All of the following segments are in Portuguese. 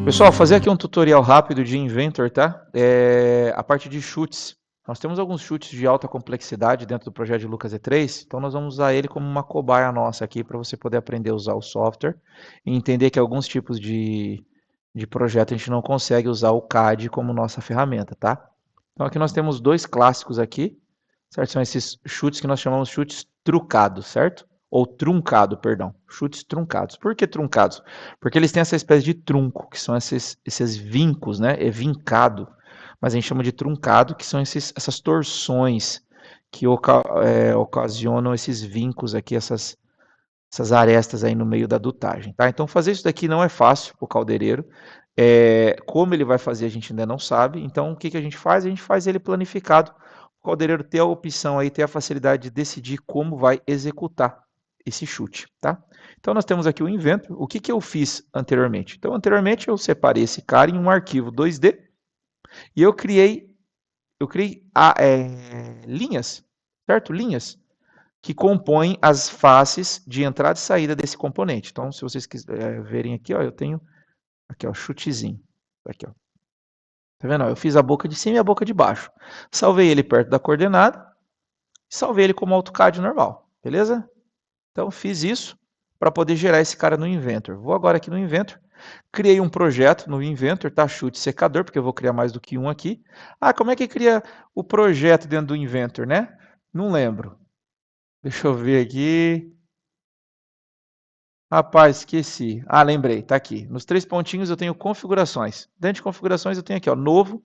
Pessoal, fazer aqui um tutorial rápido de Inventor, tá? A parte de chutes. Nós temos alguns chutes de alta complexidade dentro do projeto de Lucas E3, então nós vamos usar ele como uma cobaia nossa aqui para você poder aprender a usar o software e entender que alguns tipos de projeto a gente não consegue usar o CAD como nossa ferramenta, tá? Então aqui nós temos dois clássicos aqui, certo? São esses chutes que nós chamamos de chutes trucados, certo? Ou truncado, perdão. Chutes truncados. Por que truncados? Porque eles têm essa espécie de trunco, que são esses vincos, né? É vincado, mas a gente chama de truncado, que são essas torções que ocasionam esses vincos aqui, essas arestas aí no meio da dutagem, tá? Então fazer isso daqui não é fácil para o caldeireiro. Como ele vai fazer a gente ainda não sabe, então o que a gente faz? A gente faz ele planificado, o caldeireiro ter a opção aí, ter a facilidade de decidir como vai executar esse chute, tá? Então nós temos aqui o Inventor. O que eu fiz anteriormente? Então anteriormente eu separei esse cara em um arquivo 2D e eu criei linhas, certo? Linhas que compõem as faces de entrada e saída desse componente. Então se vocês verem aqui, ó, eu tenho aqui, ó, chutezinho. Aqui, ó. Tá vendo? Eu fiz a boca de cima e a boca de baixo. Salvei ele perto da coordenada e salvei ele como AutoCAD normal, beleza? Então fiz isso para poder gerar esse cara no Inventor. Vou agora aqui no Inventor, criei um projeto no Inventor, tá? Chute secador, porque eu vou criar mais do que um aqui. Ah, como é que cria o projeto dentro do Inventor, né? Não lembro. Deixa eu ver aqui. Rapaz, esqueci. Ah, lembrei, tá aqui. Nos três pontinhos eu tenho configurações. Dentro de configurações eu tenho aqui, ó, novo.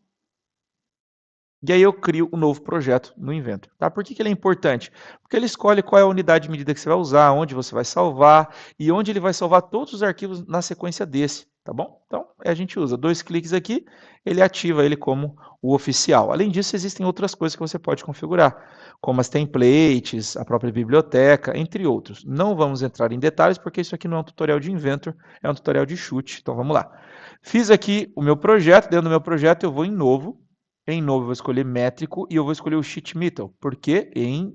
E aí eu crio um novo projeto no Inventor. Tá? Por que ele é importante? Porque ele escolhe qual é a unidade de medida que você vai usar, onde você vai salvar e onde ele vai salvar todos os arquivos na sequência desse. Tá bom? Então a gente usa dois cliques aqui, ele ativa ele como o oficial. Além disso, existem outras coisas que você pode configurar, como as templates, a própria biblioteca, entre outros. Não vamos entrar em detalhes porque isso aqui não é um tutorial de Inventor, é um tutorial de chute. Então vamos lá. Fiz aqui o meu projeto, dentro do meu projeto eu vou em novo. Em novo, eu vou escolher métrico e eu vou escolher o sheet metal, porque em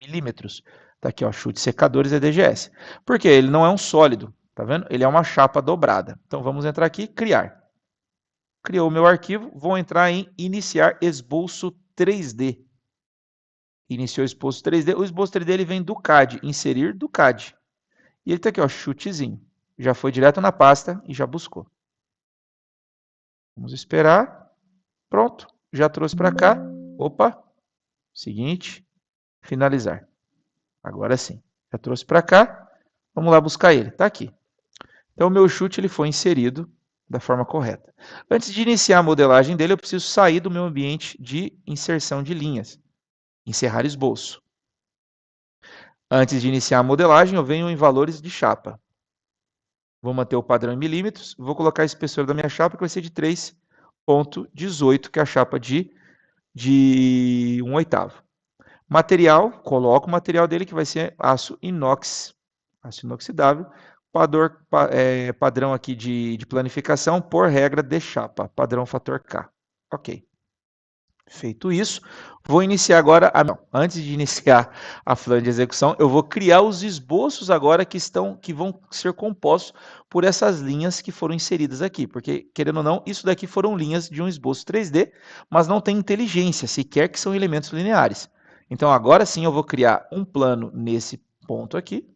milímetros. Tá aqui, ó, chute secadores é DGS. Porque ele não é um sólido, tá vendo? Ele é uma chapa dobrada. Então vamos entrar aqui, criar. Criou o meu arquivo, vou entrar em iniciar esboço 3D. Iniciou o esboço 3D. O esboço 3D ele vem do CAD, inserir do CAD. E ele tá aqui, ó, chutezinho. Já foi direto na pasta e já buscou. Vamos esperar. Pronto, já trouxe para cá. Opa, seguinte, finalizar. Agora sim, já trouxe para cá. Vamos lá buscar ele, está aqui. Então o meu chute ele foi inserido da forma correta. Antes de iniciar a modelagem dele, eu preciso sair do meu ambiente de inserção de linhas. Encerrar esboço. Antes de iniciar a modelagem, eu venho em valores de chapa. Vou manter o padrão em milímetros. Vou colocar a espessura da minha chapa, que vai ser de 3,18, que é a chapa de 1/8. Material, coloco o material dele que vai ser aço inox, aço inoxidável. Padrão aqui de planificação, por regra de chapa, padrão fator K. Ok. Feito isso, vou iniciar agora, antes de iniciar a flange de execução, eu vou criar os esboços agora que vão ser compostos por essas linhas que foram inseridas aqui, porque, querendo ou não, isso daqui foram linhas de um esboço 3D, mas não tem inteligência, sequer que são elementos lineares. Então, agora sim, eu vou criar um plano nesse ponto aqui,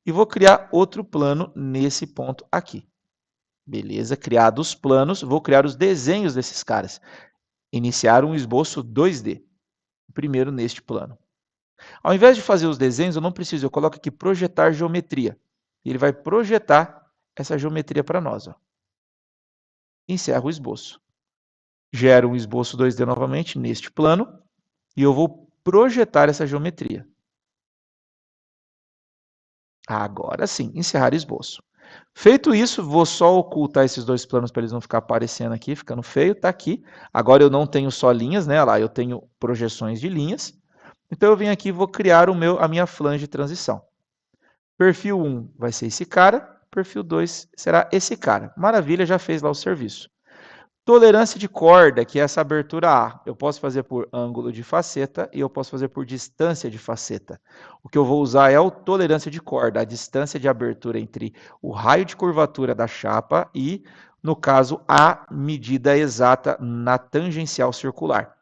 e vou criar outro plano nesse ponto aqui. Beleza, criados os planos, vou criar os desenhos desses caras. Iniciar um esboço 2D, primeiro neste plano. Ao invés de fazer os desenhos, eu não preciso, eu coloco aqui projetar geometria. E ele vai projetar essa geometria para nós. Ó. Encerro o esboço. Gero um esboço 2D novamente neste plano e eu vou projetar essa geometria. Agora sim, encerrar esboço. Feito isso, vou só ocultar esses dois planos para eles não ficar aparecendo aqui, ficando feio, tá aqui. Agora eu não tenho só linhas, né? Lá eu tenho projeções de linhas. Então eu venho aqui e vou criar a minha flange de transição. Perfil 1 vai ser esse cara, perfil 2 será esse cara. Maravilha, já fez lá o serviço. Tolerância de corda, que é essa abertura A, eu posso fazer por ângulo de faceta e eu posso fazer por distância de faceta. O que eu vou usar é a tolerância de corda, a distância de abertura entre o raio de curvatura da chapa e, no caso, a medida exata na tangencial circular.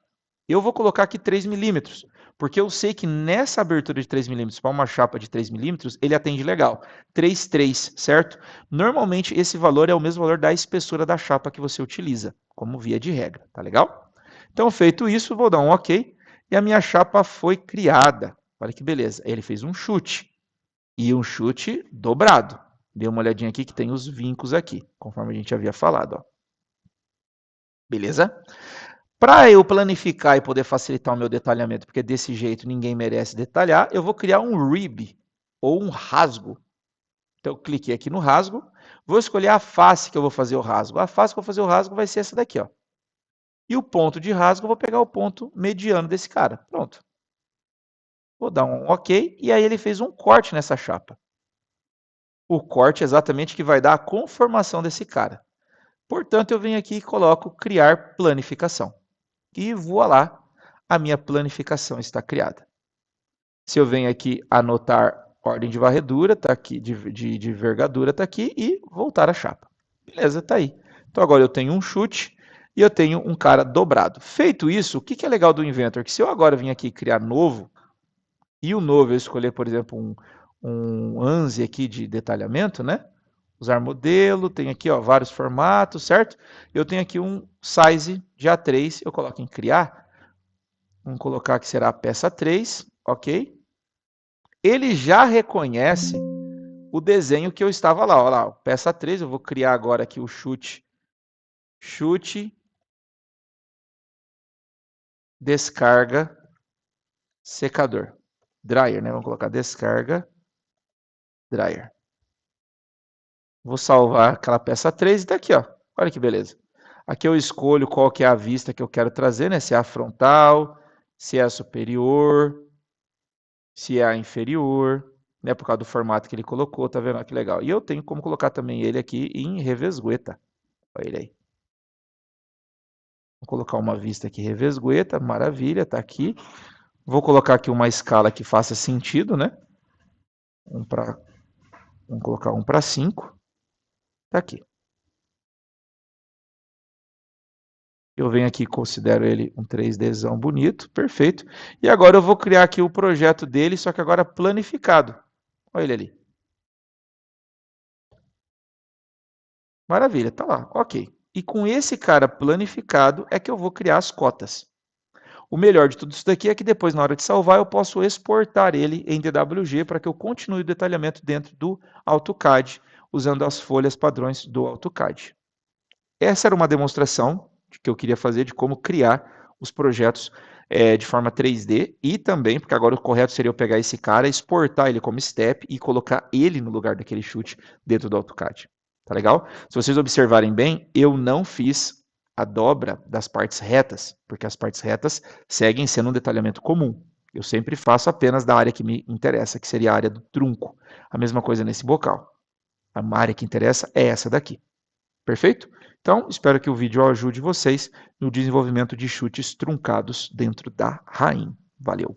Eu vou colocar aqui 3 milímetros, porque eu sei que nessa abertura de 3 milímetros para uma chapa de 3 milímetros, ele atende legal. 3,3, certo? Normalmente esse valor é o mesmo valor da espessura da chapa que você utiliza, como via de regra, tá legal? Então, feito isso, vou dar um OK, e a minha chapa foi criada. Olha que beleza, ele fez um chute, e um chute dobrado. Dê uma olhadinha aqui que tem os vincos aqui, conforme a gente havia falado. Ó. Beleza? Para eu planificar e poder facilitar o meu detalhamento, porque desse jeito ninguém merece detalhar, eu vou criar um rib, ou um rasgo. Então, eu cliquei aqui no rasgo, vou escolher a face que eu vou fazer o rasgo. A face que eu vou fazer o rasgo vai ser essa daqui. Ó. E o ponto de rasgo, eu vou pegar o ponto mediano desse cara. Pronto. Vou dar um OK, e aí ele fez um corte nessa chapa. O corte é exatamente que vai dar a conformação desse cara. Portanto, eu venho aqui e coloco criar planificação. E voilá, a minha planificação está criada. Se eu venho aqui anotar ordem de varredura, está aqui, de vergadura está aqui, e voltar a chapa. Beleza, está aí. Então agora eu tenho um chute e eu tenho um cara dobrado. Feito isso, o que é legal do Inventor? Que se eu agora vim aqui criar novo, e o novo eu escolher, por exemplo, um ANSI aqui de detalhamento, né? Usar modelo, tem aqui ó, vários formatos, certo? Eu tenho aqui um size de A3, eu coloco em criar, vamos colocar que será a peça 3, ok? Ele já reconhece o desenho que eu estava lá. Olha lá, peça 3, eu vou criar agora aqui o chute, descarga, secador. Dryer, né? Vamos colocar descarga, dryer. Vou salvar aquela peça 3 e tá aqui, ó. Olha que beleza. Aqui eu escolho qual que é a vista que eu quero trazer, né? Se é a frontal, se é a superior, se é a inferior, né? Por causa do formato que ele colocou, tá vendo? Olha que legal. E eu tenho como colocar também ele aqui em revesgueta. Olha ele aí. Vou colocar uma vista aqui revesgueta, maravilha, tá aqui. Vou colocar aqui uma escala que faça sentido, né? Vamos colocar 1 para 5. Tá aqui. Eu venho aqui e considero ele um 3Dzão bonito, perfeito. E agora eu vou criar aqui o projeto dele, só que agora planificado. Olha ele ali. Maravilha, tá lá, ok. E com esse cara planificado é que eu vou criar as cotas. O melhor de tudo isso daqui é que depois, na hora de salvar, eu posso exportar ele em DWG para que eu continue o detalhamento dentro do AutoCAD, usando as folhas padrões do AutoCAD. Essa era uma demonstração que eu queria fazer de como criar os projetos de forma 3D e também, porque agora o correto seria eu pegar esse cara, exportar ele como step e colocar ele no lugar daquele chute dentro do AutoCAD. Tá legal? Se vocês observarem bem, eu não fiz a dobra das partes retas, porque as partes retas seguem sendo um detalhamento comum. Eu sempre faço apenas da área que me interessa, que seria a área do trunco. A mesma coisa nesse bocal. A área que interessa é essa daqui. Perfeito? Então, espero que o vídeo ajude vocês no desenvolvimento de chutes truncados dentro da RAIN. Valeu!